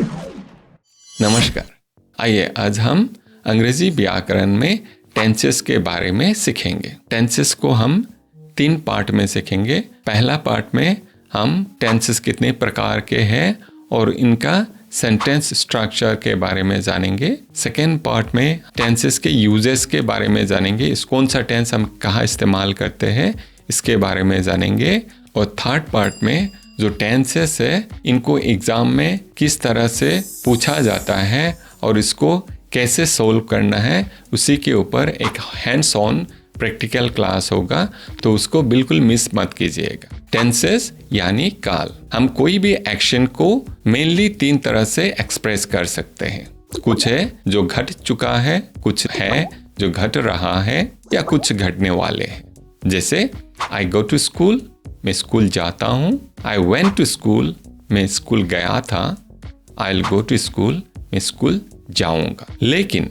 नमस्कार। आइए आज हम अंग्रेजी व्याकरण में टेंसेस के बारे में सीखेंगे। टेंसेस को हम 3 पार्ट में सीखेंगे। पहला पार्ट में हम टेंसेस कितने प्रकार के हैं और इनका सेंटेंस स्ट्रक्चर के बारे में जानेंगे। सेकेंड पार्ट में टेंसेस के यूजेस के बारे में जानेंगे। इस कौन सा टेंस हम कहाँ इस्तेमाल करते हैं इसके बारे में जानेंगे। और थर्ड पार्ट में जो टेंसेस है इनको एग्जाम में किस तरह से पूछा जाता है और इसको कैसे सोल्व करना है उसी के ऊपर एक हैंड्स ऑन प्रैक्टिकल क्लास होगा, तो उसको बिल्कुल मिस मत कीजिएगा। टेंसेस यानी काल। हम कोई भी एक्शन को मेनली 3 तरह से एक्सप्रेस कर सकते हैं। कुछ है जो घट चुका है, कुछ है जो घट रहा है, या कुछ घटने वाले हैं। जैसे आई गो टू स्कूल, मैं स्कूल जाता हूँ। आई वेंट टू स्कूल, मैं स्कूल गया था। I will go to school, मैं स्कूल जाऊँगा। लेकिन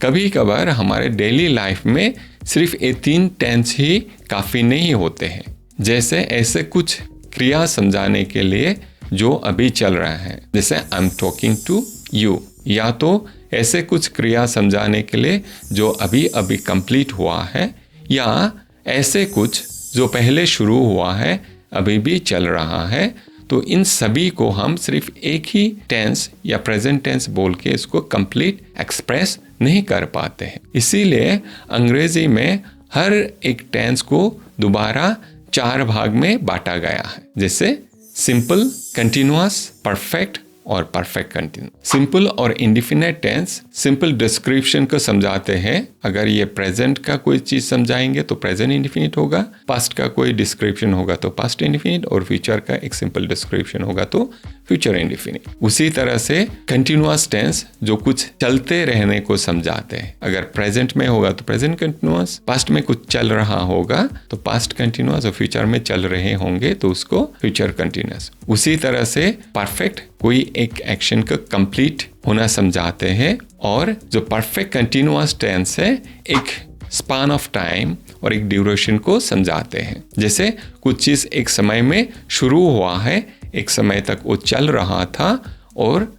कभी कभार हमारे डेली लाइफ में सिर्फ ये 3 टेंस ही काफ़ी नहीं होते हैं। जैसे ऐसे कुछ क्रिया समझाने के लिए जो अभी चल रहा है, जैसे I am talking to you, या तो ऐसे कुछ क्रिया समझाने के लिए जो अभी अभी कंप्लीट हुआ है, या ऐसे कुछ जो पहले शुरू हुआ है अभी भी चल रहा है। तो इन सभी को हम सिर्फ एक ही टेंस या प्रेजेंट टेंस बोल के इसको कंप्लीट एक्सप्रेस नहीं कर पाते हैं। इसीलिए अंग्रेजी में हर एक टेंस को दोबारा 4 भाग में बांटा गया है। जैसे सिंपल, कंटिन्यूअस, परफेक्ट और परफेक्ट कंटिन्यूअस। सिंपल और इंडेफिनिट टेंस सिंपल डिस्क्रिप्शन को समझाते हैं। अगर ये प्रेजेंट का कोई चीज समझाएंगे तो प्रेजेंट इंडेफिनिट होगा, पास्ट का कोई डिस्क्रिप्शन होगा तो पास्ट इंडेफिनिट, और फ्यूचर का एक सिंपल डिस्क्रिप्शन होगा तो फ्यूचर इंडेफिनिट। उसी तरह से कंटिन्यूअस टेंस जो कुछ चलते रहने को समझाते हैं। अगर प्रेजेंट में होगा तो प्रेजेंट कंटिन्यूअस, पास्ट में कुछ चल रहा होगा तो पास्ट कंटिन्यूअस, और फ्यूचर में चल रहे होंगे तो उसको फ्यूचर कंटिन्यूअस। उसी तरह से परफेक्ट कोई एक एक्शन का कंप्लीट होना समझाते हैं, और जो परफेक्ट कंटिन्यूअस टेंस है एक स्पान ऑफ टाइम और एक ड्यूरेशन को समझाते हैं। जैसे कुछ चीज़ एक समय में शुरू हुआ है, एक समय तक वो चल रहा था और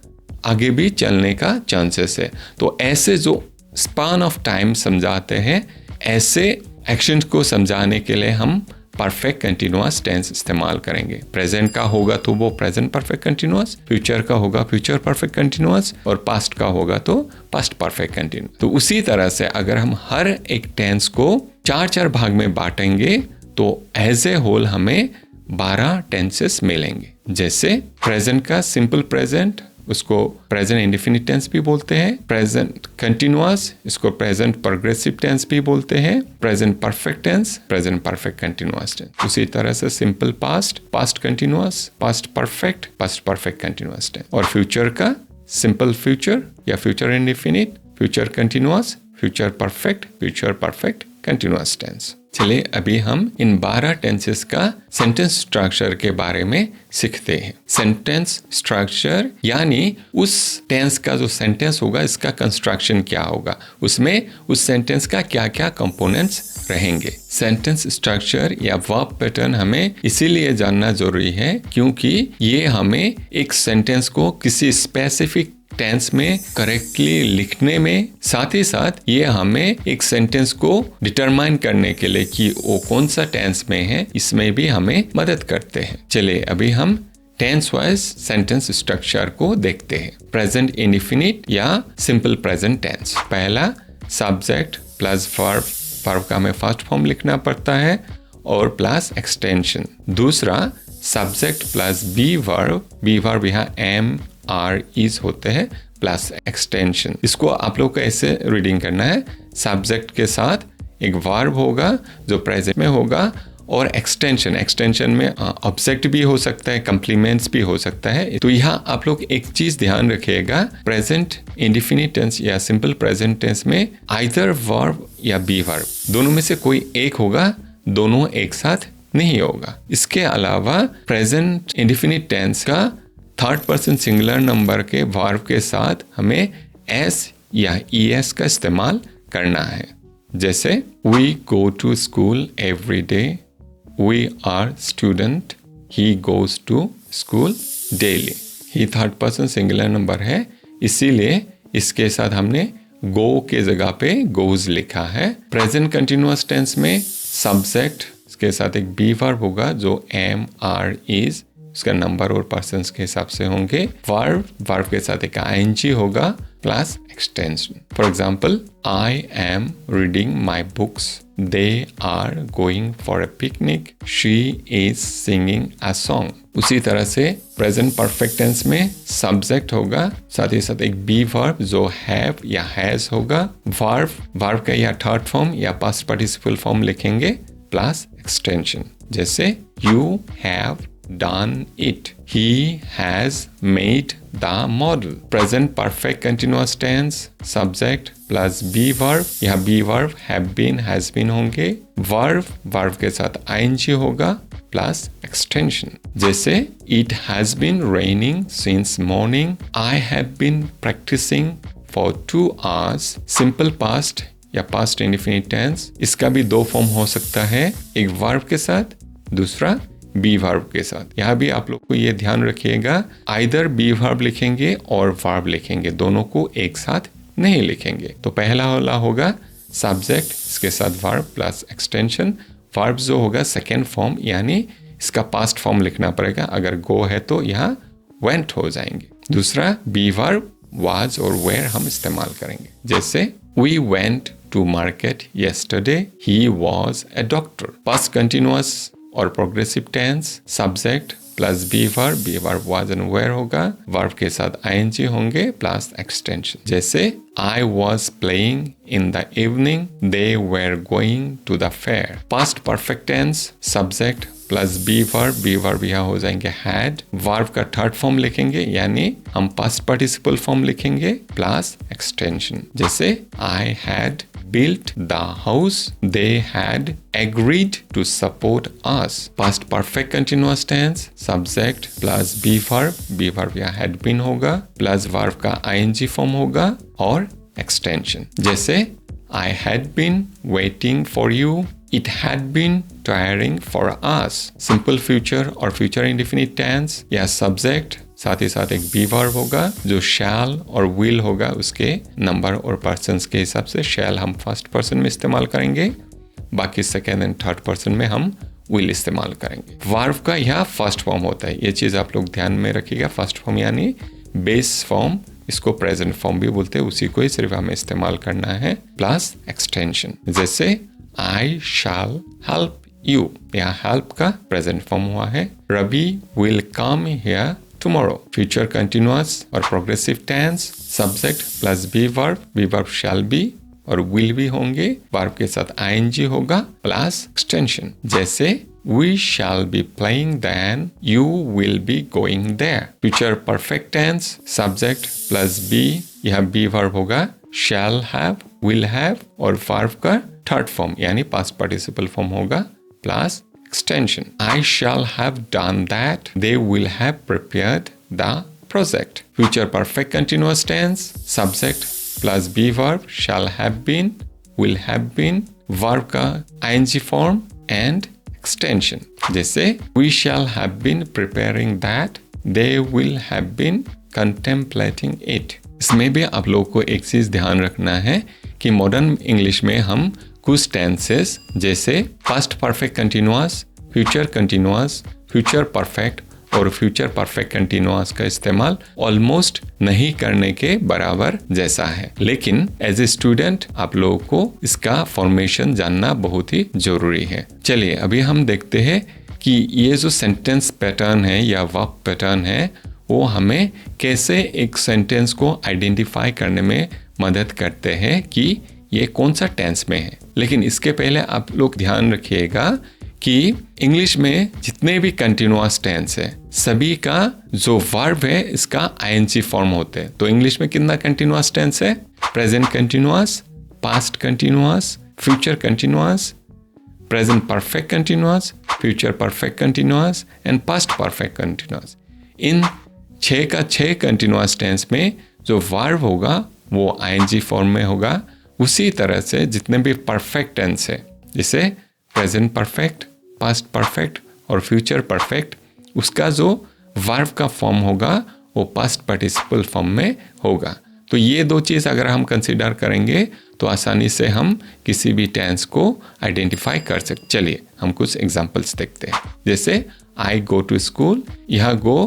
आगे भी चलने का चांसेस है। तो ऐसे जो स्पान ऑफ टाइम समझाते हैं, ऐसे एक्शन को समझाने के लिए हम परफेक्ट कंटिन्यूअस टेंस इस्तेमाल करेंगे। प्रेजेंट का होगा तो वो प्रेजेंट परफेक्ट कंटिन्यूअस, फ्यूचर का होगा फ्यूचर परफेक्ट कंटिन्यूअस, और पास्ट का होगा तो पास्ट परफेक्ट कंटिन्यूअस। तो उसी तरह से अगर हम हर एक टेंस को 4 भाग में बांटेंगे तो एज ए होल हमें 12 टेंसेस मिलेंगे। जैसे प्रेजेंट का सिंपल प्रेजेंट, उसको प्रेजेंट इंडेफिनिट टेंस भी बोलते हैं। प्रेजेंट कंटिन्यूअस, इसको प्रेजेंट प्रोग्रेसिव टेंस भी बोलते हैं। Present perfect tense, present perfect continuous tense. उसी तरह से simple past, past continuous, past perfect, past perfect continuous tense. और फ्यूचर का सिंपल फ्यूचर या future indefinite, future continuous, future perfect, future perfect continuous tense. चलिए अभी हम इन 12 टेंसेस का सेंटेंस स्ट्रक्चर के बारे में सीखते हैं। सेंटेंस स्ट्रक्चर यानी उस टेंस का जो सेंटेंस होगा इसका कंस्ट्रक्शन क्या होगा, उसमें उस सेंटेंस का क्या क्या कंपोनेंट्स रहेंगे। सेंटेंस स्ट्रक्चर या वर्ब पैटर्न हमें इसीलिए जानना जरूरी है क्योंकि ये हमें एक सेंटेंस को किसी स्पेसिफिक टेंस में करेक्टली लिखने में, साथ ही साथ ये हमें एक सेंटेंस को डिटरमाइन करने के लिए कि वो कौन सा टेंस में है, इसमें भी हमें मदद करते हैं। चलिए अभी हम टेंस वाइज सेंटेंस स्ट्रक्चर को देखते हैं। प्रेजेंट इंडेफिनिट या सिंपल प्रेजेंट टेंस। पहला सब्जेक्ट प्लस वर्ब, वर्ब का हमें फर्स्ट फॉर्म लिखना पड़ता है, और प्लस एक्सटेंशन। दूसरा सब्जेक्ट प्लस बी वर्ब यहाँ एम आर इज होते हैं, प्लस एक्सटेंशन। इसको आप लोग को ऐसे रीडिंग करना है। सब्जेक्ट के साथ एक वर्ब होगा जो प्रेजेंट में होगा, और एक्सटेंशन में ऑब्जेक्ट भी हो सकता है, कंप्लीमेंट्स भी हो सकता है। तो यहाँ आप लोग एक चीज ध्यान रखिएगा, प्रेजेंट इंडेफिनिट टेंस या सिंपल प्रेजेंट टेंस में आइदर वर्ब या बी वर्ब दोनों में से कोई एक होगा, दोनों एक साथ नहीं होगा। इसके अलावा प्रेजेंट इंडेफिनिट टेंस का थर्ड पर्सन सिंगुलर नंबर के वर्ब के साथ हमें एस या ईएस का इस्तेमाल करना है। जैसे we go to school every day, we are student, he goes to school daily. He third person singular number है, इसीलिए इसके साथ हमने गो के जगह पे गोज लिखा है। प्रेजेंट कंटिन्यूअस टेंस में सब्जेक्ट के साथ एक बी वर्ब होगा जो एम आर इज, उसका नंबर और पर्सन्स के हिसाब से होंगे। वर्ब के साथ एक आईएनजी होगा plus extension. For example, I am reading my books, they are going for a picnic, she is singing a song. उसी तरह से प्रेजेंट परफेक्ट टेंस में सब्जेक्ट होगा, साथ ही साथ एक बी वर्ब जो हैव या हैज होगा। वर्ब का या थर्ड फॉर्म या पास्ट पार्टिसिपल फॉर्म लिखेंगे प्लस एक्सटेंशन, जैसे you have done it, he has made the model। present perfect continuous tense subject plus be verb, यहाँ be verb have been has been होंगे। verb के साथ ing होगा plus extension, जैसे it has been raining since morning, I have been practicing for 2 hours। simple past या past indefinite tense, इसका भी दो फॉर्म हो सकता है, एक verb के साथ, दूसरा बी वर्ब के साथ। यहाँ भी आप लोग को ये ध्यान रखिएगा, आइदर बी वर्ब लिखेंगे और वर्ब लिखेंगे, दोनों को एक साथ नहीं लिखेंगे। तो पहला वाला होगा सब्जेक्ट, इसके साथ वर्ब प्लस एक्सटेंशन। वर्ब जो होगा सेकेंड फॉर्म, यानी इसका पास्ट फॉर्म लिखना पड़ेगा, अगर गो है तो यहाँ वेंट हो जाएंगे। दूसरा बी वर्ब वाज और वेयर हम इस्तेमाल करेंगे, जैसे we went to market yesterday, he was a doctor. Past continuous और progressive tense, subject plus be verb was and were होगा, वर्ब के साथ आईएनजी होंगे प्लस एक्सटेंशन, जैसे I was playing in the evening, they were going to the fair. Past perfect tense, subject plus be verb यहाँ हो जाएंगे had, verb का third form लिखेंगे, यानी हम पास्ट पार्टिसिपल फॉर्म लिखेंगे प्लस एक्सटेंशन, जैसे I had built the house, they had agreed to support us। past perfect continuous tense, subject plus be verb या had been होगा, plus verb का ing form होगा और extension, जैसे I had been waiting for you, it had been tiring for us। simple future और future indefinite tense या subject, साथ ही साथ एक बी वर्ब होगा जो शैल और विल होगा, उसके नंबर और पर्सन्स के हिसाब से शैल हम फर्स्ट पर्सन में इस्तेमाल करेंगे, बाकी सेकेंड एंड थर्ड पर्सन में हम विल इस्तेमाल करेंगे। वर्ब का यहाँ फर्स्ट फॉर्म होता है, ये चीज़ आप लोग ध्यान में रखिएगा। फर्स्ट फॉर्म यानी बेस फॉर्म, इसको प्रेजेंट फॉर्म भी बोलते हैं, उसी को ही सिर्फ हमें इस्तेमाल करना है, प्लस एक्सटेंशन, जैसे आई शैल हेल्प यू, यहाँ हेल्प का प्रेजेंट फॉर्म हुआ है। Ravi will come here tomorrow। future continuous और progressive tense, subject plus be verb shall be और will be होंगे, verb के साथ ing होगा plus extension, जैसे we shall be playing then, you will be going there। future perfect tense, subject plus be, यहाँ be verb होगा, shall have, will have और verb का third form यानी past participle form होगा plus extension, I shall have done that, they will have prepared the project। future perfect continuous tense, subject plus be verb shall have been, will have been, verb का ing form and extension, जैसे we shall have been preparing that, they will have been contemplating it। इसमें भी आप लोगों को एक चीज ध्यान रखना है कि मॉडर्न इंग्लिश में हम कुछ टेंसेस जैसे past perfect continuous, future continuous, future perfect और फ्यूचर परफेक्ट कंटिन्यूअस का इस्तेमाल ऑलमोस्ट नहीं करने के बराबर जैसा है, लेकिन एज ए स्टूडेंट आप लोगों को इसका फॉर्मेशन जानना बहुत ही जरूरी है। चलिए अभी हम देखते हैं कि ये जो सेंटेंस पैटर्न है या वर्ब पैटर्न है वो हमें कैसे एक सेंटेंस को आइडेंटिफाई करने में मदद करते हैं कि ये कौन सा टेंस में है। लेकिन इसके पहले आप लोग ध्यान रखिएगा कि इंग्लिश में जितने भी कंटिन्यूअस टेंस है सभी का जो वर्ब है इसका आईएनजी फॉर्म होते हैं। तो इंग्लिश में कितना कंटिन्यूअस टेंस है? Present continuous, past continuous, future continuous, present perfect continuous, future perfect continuous and past perfect continuous. इन 6 का 6 कंटिन्यूअस टेंस में जो वर्ब होगा वो आईएनजी फॉर्म में होगा। उसी तरह से जितने भी परफेक्ट टेंस है जैसे प्रेजेंट परफेक्ट, पास्ट परफेक्ट और फ्यूचर परफेक्ट, उसका जो वर्ब का फॉर्म होगा वो पास्ट पार्टिसिपल फॉर्म में होगा। तो ये दो चीज़ अगर हम कंसिडर करेंगे तो आसानी से हम किसी भी टेंस को आइडेंटिफाई कर सकते। चलिए हम कुछ एग्जांपल्स देखते हैं। जैसे आई गो टू स्कूल, यह गो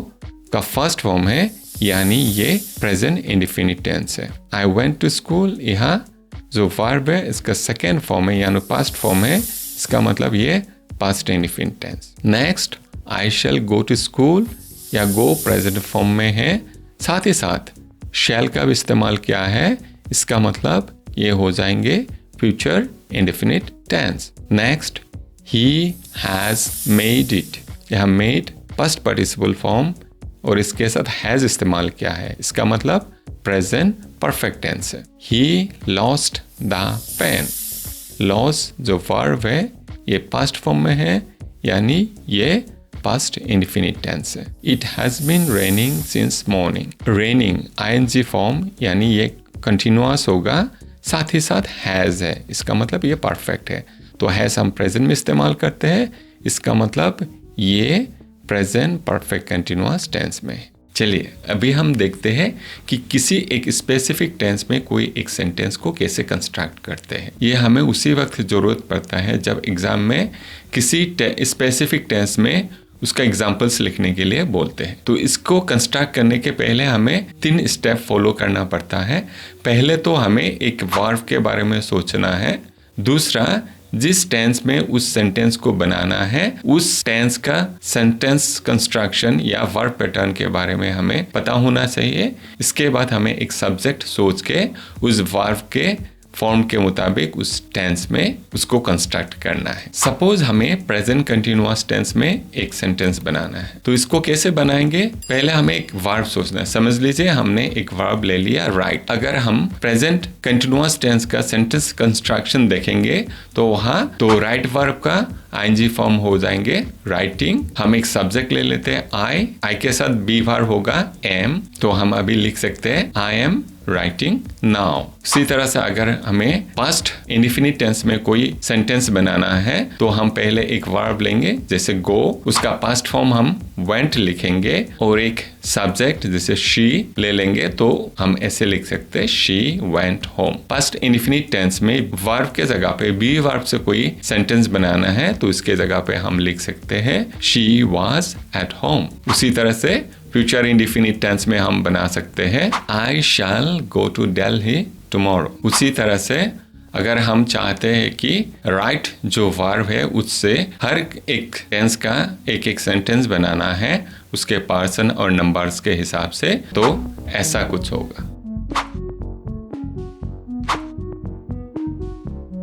का फर्स्ट फॉर्म है, यानी ये प्रेजेंट इंडेफिनिट टेंस है। आई वेंट टू स्कूल, यहाँ जो वर्ब है इसका सेकेंड फॉर्म है यानी पास्ट फॉर्म है, इसका मतलब ये past indefinite tense. Next I shall go to school, या गो प्रेजेंट फॉर्म में है, साथ ही साथ शैल का भी इस्तेमाल किया है, इसका मतलब ये हो जाएंगे future indefinite tense. Next he has made it, यह मेड पास्ट पार्टिसिपल फॉर्म और इसके साथ हैज इस्तेमाल किया है, इसका मतलब प्रेजेंट परफेक्ट टेंस है। He lost the pen, lost जो वर्ब है ये पास्ट फॉर्म में है, यानी ये पास्ट इंडेफिनिट टेंस है। It has been raining since morning, raining ING form यानी ये कंटिन्यूअस होगा, साथ ही साथ हैज है, इसका मतलब ये परफेक्ट है। तो हैज हम प्रेजेंट में इस्तेमाल करते हैं, इसका मतलब ये प्रेजेंट परफेक्ट कंटिन्यूअस टेंस में है। चलिए अभी हम देखते हैं कि किसी एक स्पेसिफिक टेंस में कोई एक सेंटेंस को कैसे कंस्ट्रक्ट करते हैं। ये हमें उसी वक्त ज़रूरत पड़ता है जब एग्ज़ाम में किसी स्पेसिफिक टेंस में उसका एग्जाम्पल्स लिखने के लिए बोलते हैं। तो इसको कंस्ट्रक्ट करने के पहले हमें 3 स्टेप फॉलो करना पड़ता है। पहले तो हमें एक वर्ब के बारे में सोचना है, दूसरा जिस टेंस में उस सेंटेंस को बनाना है उस टेंस का सेंटेंस कंस्ट्रक्शन या वर्ब पैटर्न के बारे में हमें पता होना चाहिए। इसके बाद हमें एक सब्जेक्ट सोच के उस वर्ब के फॉर्म के मुताबिक उस टेंस में उसको कंस्ट्रक्ट करना है। सपोज हमें प्रेजेंट कंटिन्यूअस टेंस में एक सेंटेंस बनाना है, तो इसको कैसे बनाएंगे? पहले हमें एक वर्ब सोचना है। समझ लीजिए हमने एक वर्ब ले लिया राइट। अगर हम प्रेजेंट कंटिन्यूअस टेंस का सेंटेंस कंस्ट्रक्शन देखेंगे तो वहाँ तो राइट वर्ब का आईएनजी फॉर्म हो जाएंगे राइटिंग। हम एक सब्जेक्ट ले लेते हैं आई के साथ बी वर्ब होगा एम, तो हम अभी लिख सकते हैं आई एम राइटिंग नाउ। इसी तरह से अगर हमें पास्ट इंडेफिनिट टेंस में कोई सेंटेंस बनाना है तो हम पहले एक वर्ब लेंगे जैसे गो, उसका पास्ट फॉर्म हम वेंट लिखेंगे और एक सब्जेक्ट जैसे शी ले लेंगे, तो हम ऐसे लिख सकते हैं she went home. Past indefinite tense में वर्ब के जगह पे बी वर्ब से कोई सेंटेंस बनाना है तो इसके जगह पे हम लिख सकते हैं शी वाज एट होम। उसी तरह से फ्यूचर इंडेफिनिट टेंस में हम बना सकते हैं आई shall go to Delhi tomorrow. उसी तरह से अगर हम चाहते हैं कि राइट जो वर्ब है उससे हर एक टेंस का एक एक सेंटेंस बनाना है उसके पर्सन और नंबर्स के हिसाब से, तो ऐसा कुछ होगा।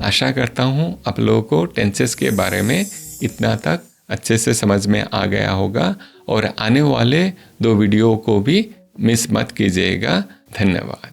आशा करता हूँ आप लोगों को टेंसेस के बारे में इतना तक अच्छे से समझ में आ गया होगा और आने वाले 2 वीडियो को भी मिस मत कीजिएगा। धन्यवाद।